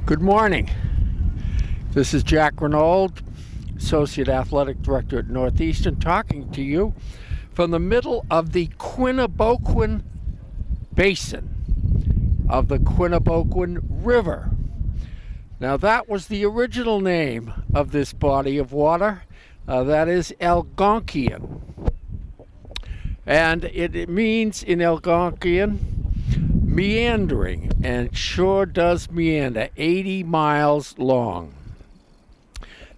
Good morning. This is Jack Renaud, Associate Athletic Director at Northeastern, talking to you from the middle of the Quinniboquin Basin of the Quinniboquin River. Now, that was the original name of this body of water. That is Algonquian. And it means in Algonquian meandering, and sure does meander, 80 miles long.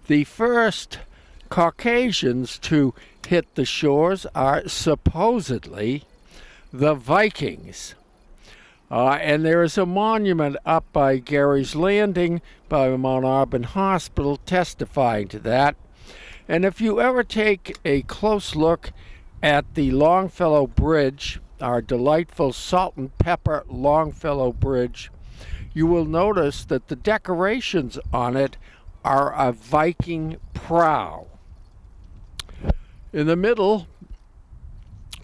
The first Caucasians to hit the shores are supposedly the Vikings. And there is a monument up by Gary's Landing by Mount Auburn Hospital testifying to that. And if you ever take a close look at the Longfellow Bridge, our delightful salt and pepper Longfellow Bridge, you will notice that the decorations on it are a Viking prow. In the middle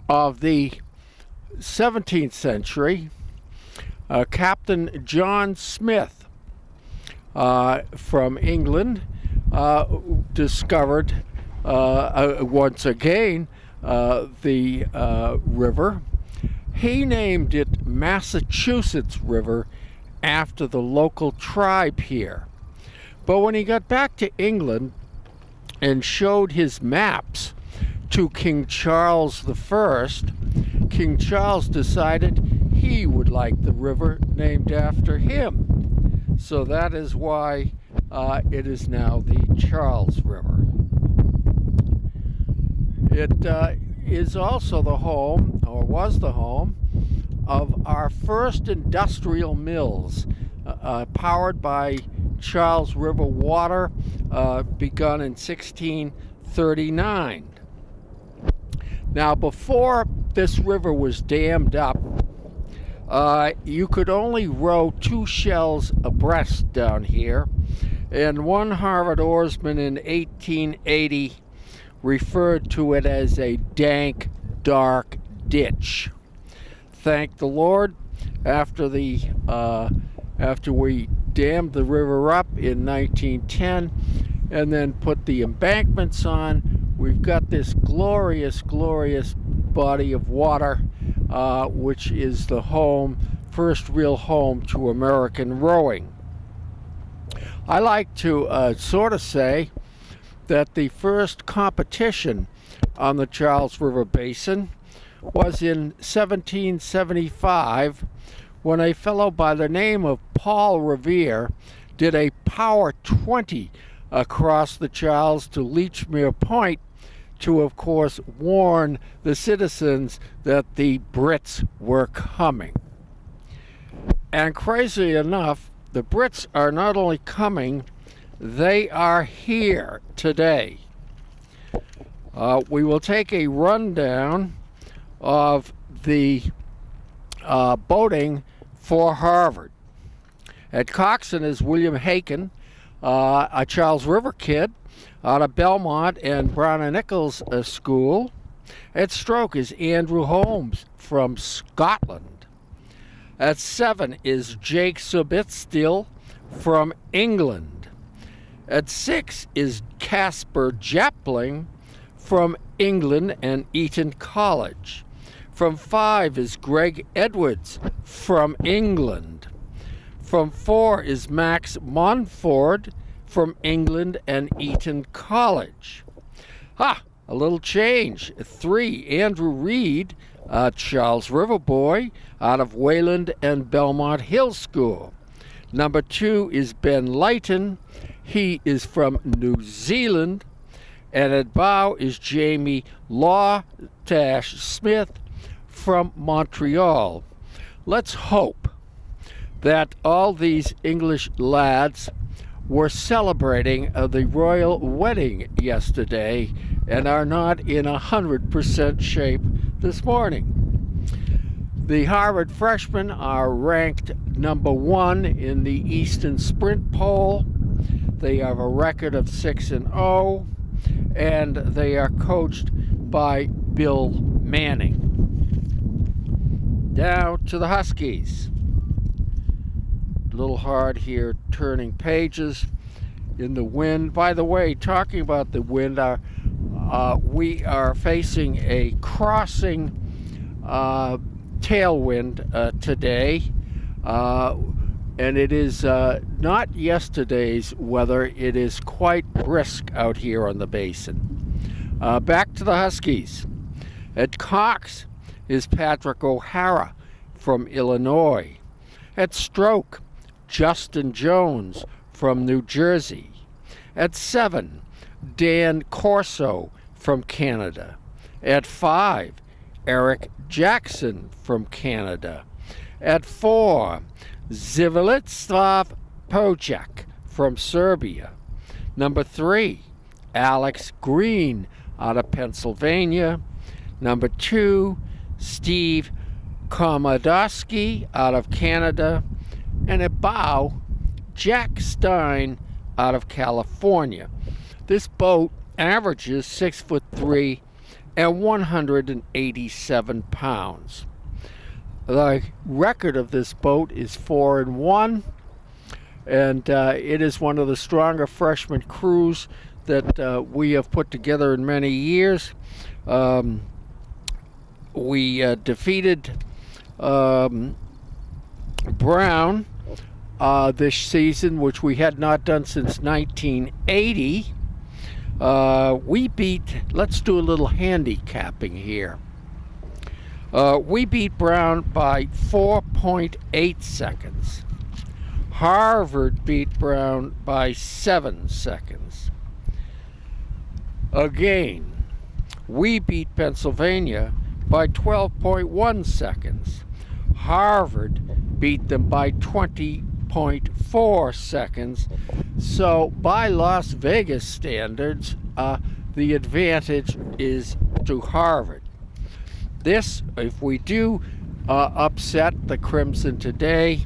of the 17th century, Captain John Smith from England discovered once again the river. He named it Massachusetts River after the local tribe here. But when he got back to England and showed his maps to King Charles I, King Charles decided he would like the river named after him. So that is why it is now the Charles River. It is also the home, or was the home, of our first industrial mills, powered by Charles River water, begun in 1639. Now, before this river was dammed up, you could only row 2 shells abreast down here, and one Harvard oarsman in 1880 referred to it as a dank, dark ditch. Thank the Lord, after we dammed the river up in 1910 and then put the embankments on, we've got this glorious, glorious body of water, which is the first real home to American rowing. I like to sort of say that the first competition on the Charles River Basin was in 1775, when a fellow by the name of Paul Revere did a Power 20 across the Charles to Lechmere Point to, of course, warn the citizens that the Brits were coming. And crazy enough, the Brits are not only coming, they are here today. We will take a rundown of the boating for Harvard. At Coxon is William Haken, a Charles River kid out of Belmont and Brown and Nichols School. At Stroke is Andrew Holmes from Scotland. At 7 is Jake Sobitstill from England. At 6 is Casper Japling from England and Eton College. From 5 is Greg Edwards from England. From 4 is Max Monford from England and Eton College. A little change. 3, Andrew Reed, Charles River boy out of Wayland and Belmont Hill School. Number 2 is Ben Lighton. He is from New Zealand. And at bow is Jamie Law-Smith from Montreal. Let's hope that all these English lads were celebrating the royal wedding yesterday and are not in 100% shape this morning. The Harvard freshmen are ranked number 1 in the Easton Sprint Poll. They have a record of 6-0, and they are coached by Bill Manning. Down to the Huskies. little hard here turning pages in the wind. By the way, talking about the wind, we are facing a crossing tailwind today, and it is not yesterday's weather. It is quite brisk out here on the basin. Back to the Huskies. At Cox is Patrick O'Hara from Illinois. At Stroke, Justin Jones from New Jersey. At 7, Dan Corso from Canada. At 5, Eric Jackson from Canada. At 4, Zivilislav Pojak from Serbia. Number 3, Alex Green out of Pennsylvania. Number 2, Steve Komodowski out of Canada. And at bow, Jack Stein out of California. This boat averages 6'3" and 187 pounds. The record of this boat is 4-1, and it is one of the stronger freshman crews that we have put together in many years. We defeated Brown this season, which we had not done since 1980. We beat, let's do a little handicapping here. We beat Brown by 4.8 seconds. Harvard beat Brown by 7 seconds. Again, we beat Pennsylvania by 12.1 seconds. Harvard beat them by 20.4 seconds. So by Las Vegas standards, the advantage is to Harvard. This, if we do upset the Crimson today,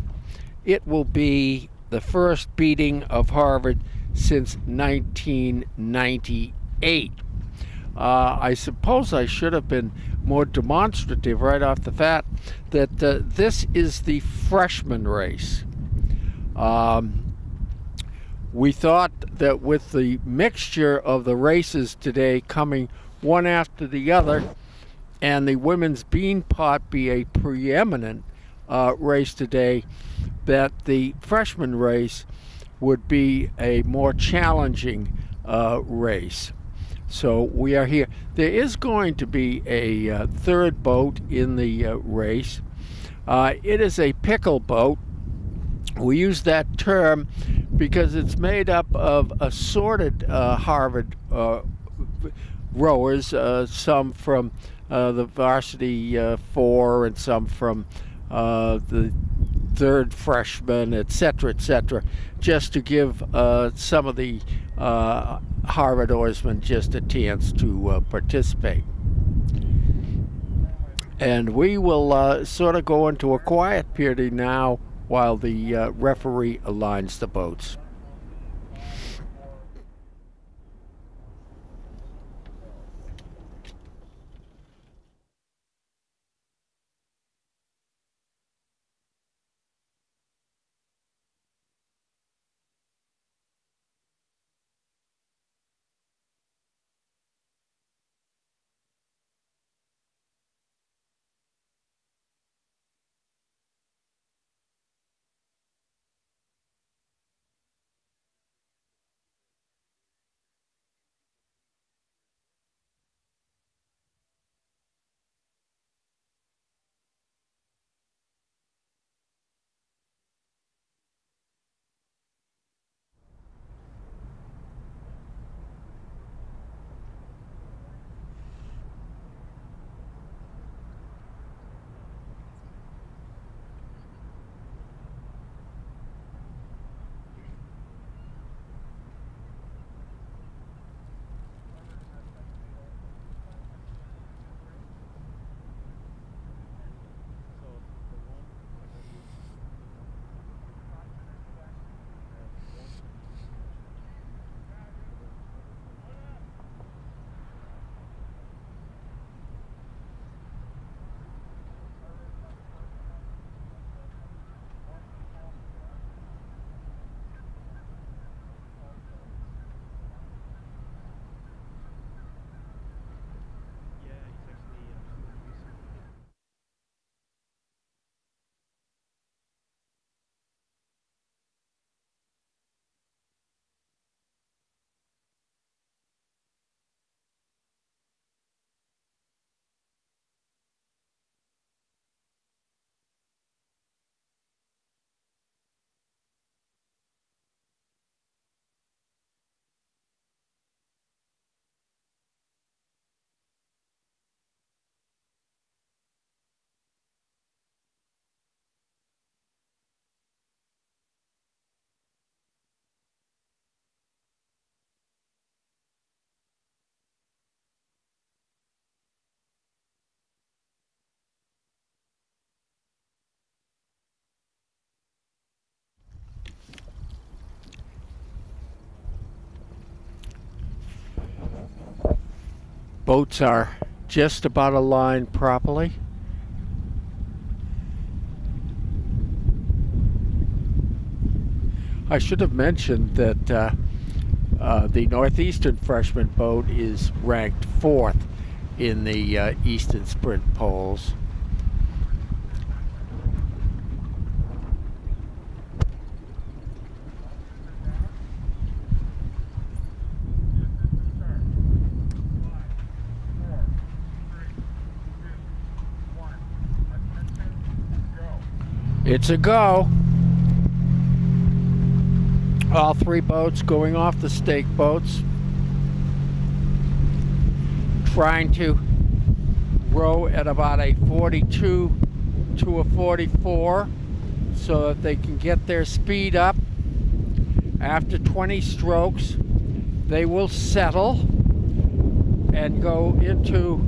it will be the first beating of Harvard since 1998. I suppose I should have been more demonstrative right off the bat that this is the freshman race. We thought that with the mixture of the races today coming one after the other, and the women's bean pot be a preeminent race today, that the freshman race would be a more challenging race. So we are here. There is going to be a third boat in the race. It is a pickle boat. We use that term because it's made up of assorted Harvard rowers, some from the varsity 4 and some from the third freshman, etc., just to give some of the Harvard oarsmen just a chance to participate. And we will sort of go into a quiet period now while the referee aligns the boats. Boats are just about aligned properly. I should have mentioned that the Northeastern freshman boat is ranked 4th in the Eastern Sprint polls. It's a go. All 3 boats going off the stake boats, trying to row at about a 42 to a 44 so that they can get their speed up. After 20 strokes, they will settle and go into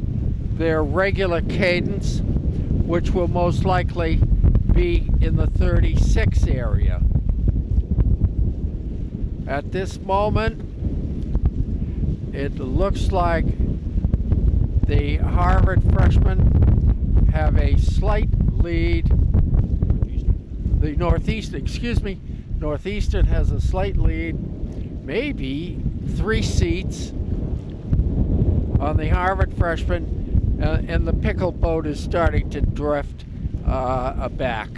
their regular cadence, which will most likely be in the 36 area. At this moment, it looks like the Harvard freshmen have a slight lead. The Northeastern has a slight lead, maybe 3 seats on the Harvard freshman, and the pickle boat is starting to drift back.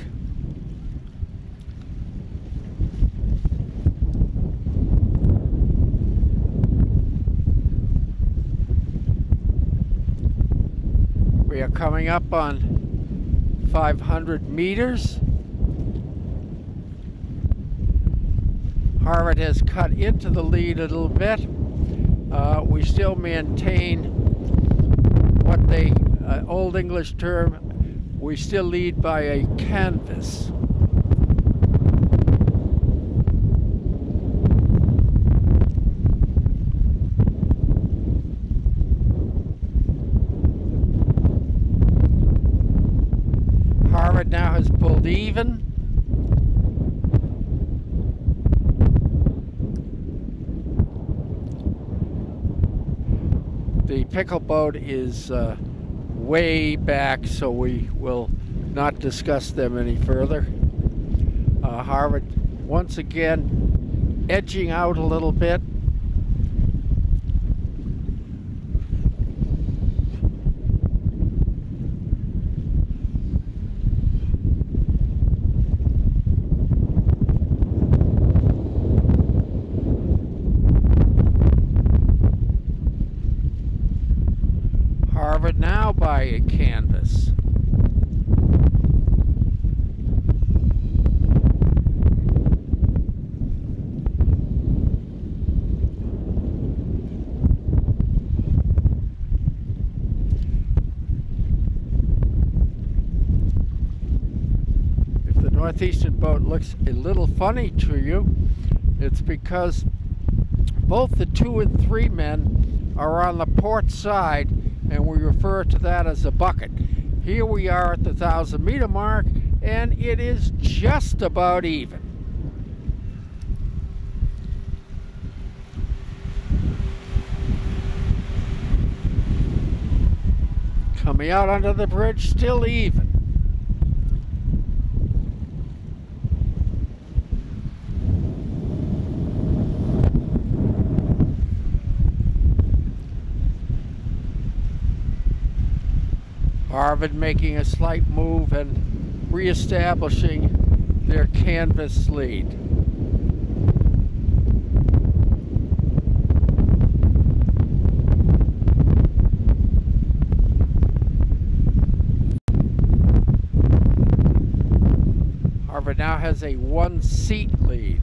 We are coming up on 500 meters. Harvard has cut into the lead a little bit. We still maintain what they, Old English term, we still lead by a canvas. Harvard now has pulled even. The pickle boat is way back, so we will not discuss them any further. Harvard once again edging out a little bit. Harvard now by a canvas. If the Northeastern boat looks a little funny to you, it's because both the 2 and 3 men are on the port side, and we refer to that as a bucket. Here we are at the 1,000-meter mark, and it is just about even. Coming out under the bridge, still even. Harvard making a slight move and reestablishing their canvas lead. Harvard now has a 1-seat lead.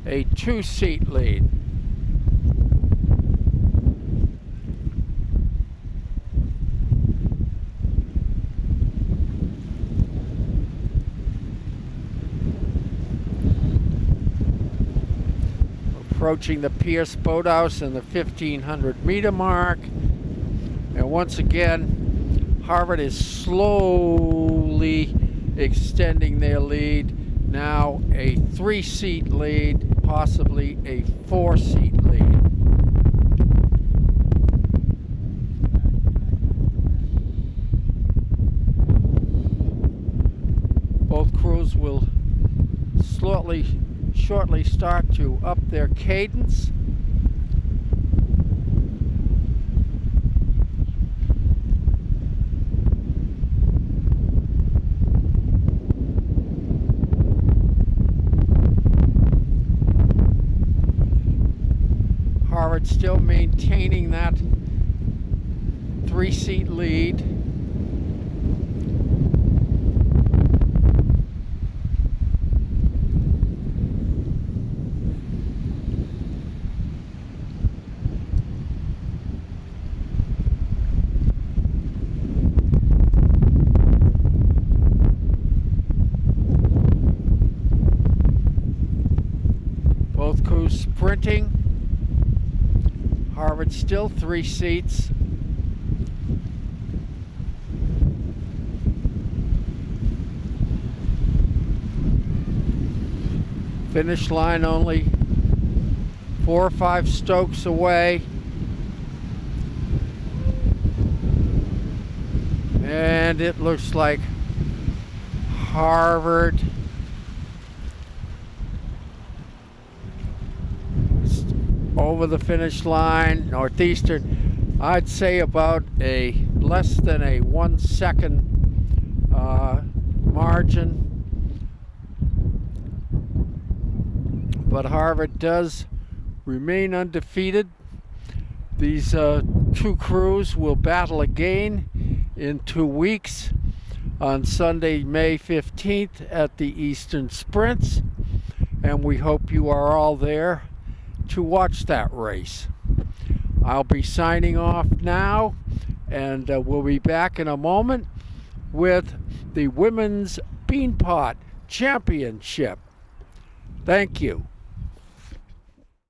A 2-seat lead. Approaching the Pierce Boathouse and the 1,500-meter mark. And once again, Harvard is slowly extending their lead. Now a 3-seat lead, possibly a 4-seat lead. Both crews will shortly start to up their cadence. Harvard still maintaining that 3-seat lead. Both crews sprinting. Harvard still 3 seats. Finish line only 4 or 5 strokes away. And it looks like Harvard over the finish line. Northeastern, I'd say about a less than a 1 second margin. But Harvard does remain undefeated. These 2 crews will battle again in 2 weeks on Sunday, May 15th at the Eastern Sprints. And we hope you are all there to watch that race. I'll be signing off now, and we'll be back in a moment with the Women's Beanpot Championship. Thank you.